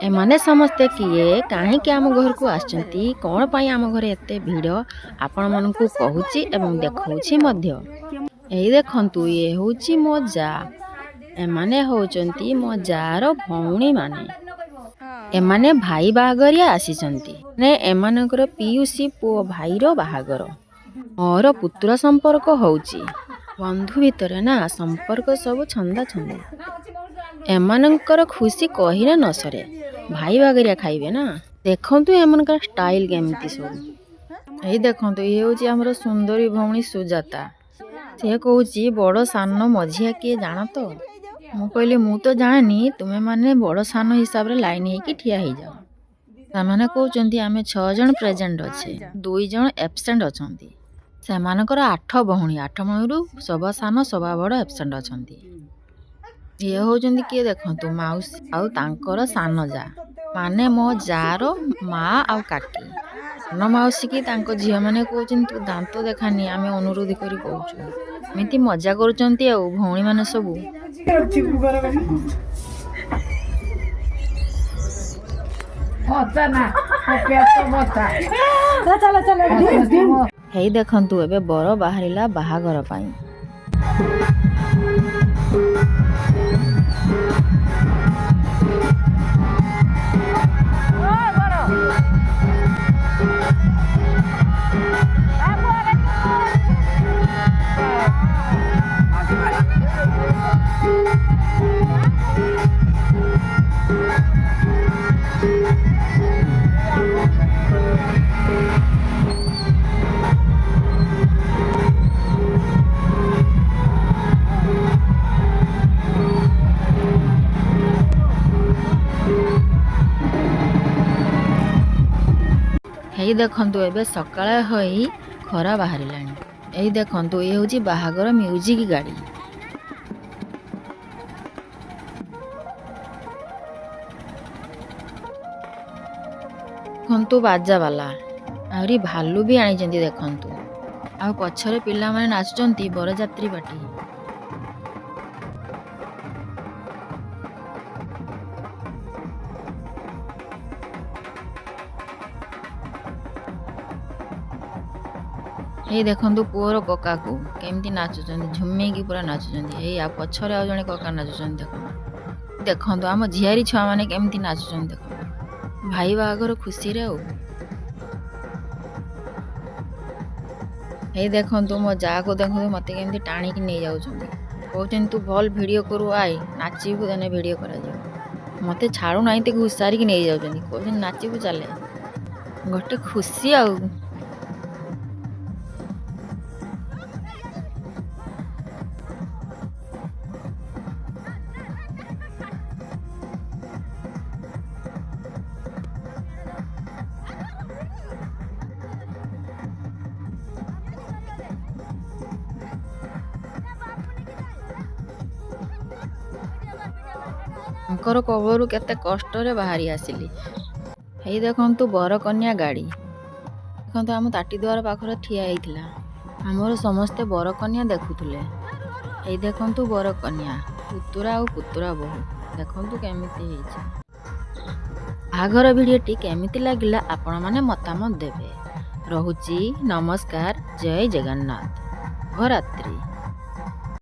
एमाने समस्ते किए काहेकि आम घर को आछंती कौन पाई आम घरे एते भिड़ आपण मानकु कहूची एवं देखौची मध्य। एई देखंतु ये होची मो जा एमाने होचंती मो जार भौणी माने एमाने भाई बाहागरिया आसीचंती ने एमानकर पियुसी पुओ भाईर बाहागर मोर पुत्र संपर्क होची बंधु भितर ना संपर्क सब छंदा छंदा एमानकर खुशी कहिले न सरे भाई बागरिया खाइबे ना देखंतु एमानकर स्टाइल केमिति सब एई देखंतु ये होची हमर सुंदरी भौणी सुजाता से कहूची बड़ सान मझिया किए जान तो मु कहली मु तो जानी तुमे माने बड़ सान हिसाब रे लाइन हेकी ठिया हो जाओ सेमाने कहउचंती आमे 6 जण प्रेजेंट अच्छे 2 जण एब्सेंट अछंती सेमानकर 8 भौणी 8 भौणीरु सभा सान सभा बड़ एब्सेंट अछंती ये होचंती किए देखंतु माउसी आउ तांकर सान जा माने मो जार माँ आउ काकी सान माउसी की तांको झिया माने कहउचंती तू दांत देखानी आमे अनुरोध करी कहउछु एमिति मजा करूचंती आउ भौणी माने सबु हेई देखंतु एबे बर बाहरिला बाहागर पाई हेई देखंतु एबे सकाळ होई खरा बाहरिलानी एई देखंतु ए होची बाहागर म्यूजिक गाड़ी देखंतु बाजा वाला आउरी भालू भी आनी देखंतु आ पछरे पिला माने नाचुचंती बरजात्री पाटी हे देखंतु पुअर कका को केमती नाचुचंती झुमेकी पूरा नाचुचंती हे आ पछरे आ जणे कका नाचुचंती देखंतु देखंतु आम झियारी छुआ माने केमती नाचुचंती देखंतु भाई बाहागर खुशी रे हे देखंतु मो जा को देखंतु मते केमती टाणी की नै जाउचंती कहउचंती तू भल वीडियो करू आइ नाचीबू देने वीडियो करा जाऊ मते छाड़ू नाही ते घुसारी की नै जाउचंती कहउचंती नाचीबू चले गोटे खुशी आउ अंकर कबरू केते कष्ट रे बाहरी आसिली हेई देखंतु बर कन्या गाड़ी देखंतु आम ताटी द्वार पाखरे ठिया हेइथिला हमर समस्ते बर कन्या देखुथुले हेई देखंतु बर कन्या पुतुरा आ पुतुरा बहु देखंतु केमिति हेइछि आगर भिडियोटी केमिति लागिला आपण माने मतामत देबे रहुची नमस्कार जय जगन्नाथ शुभरात्रि।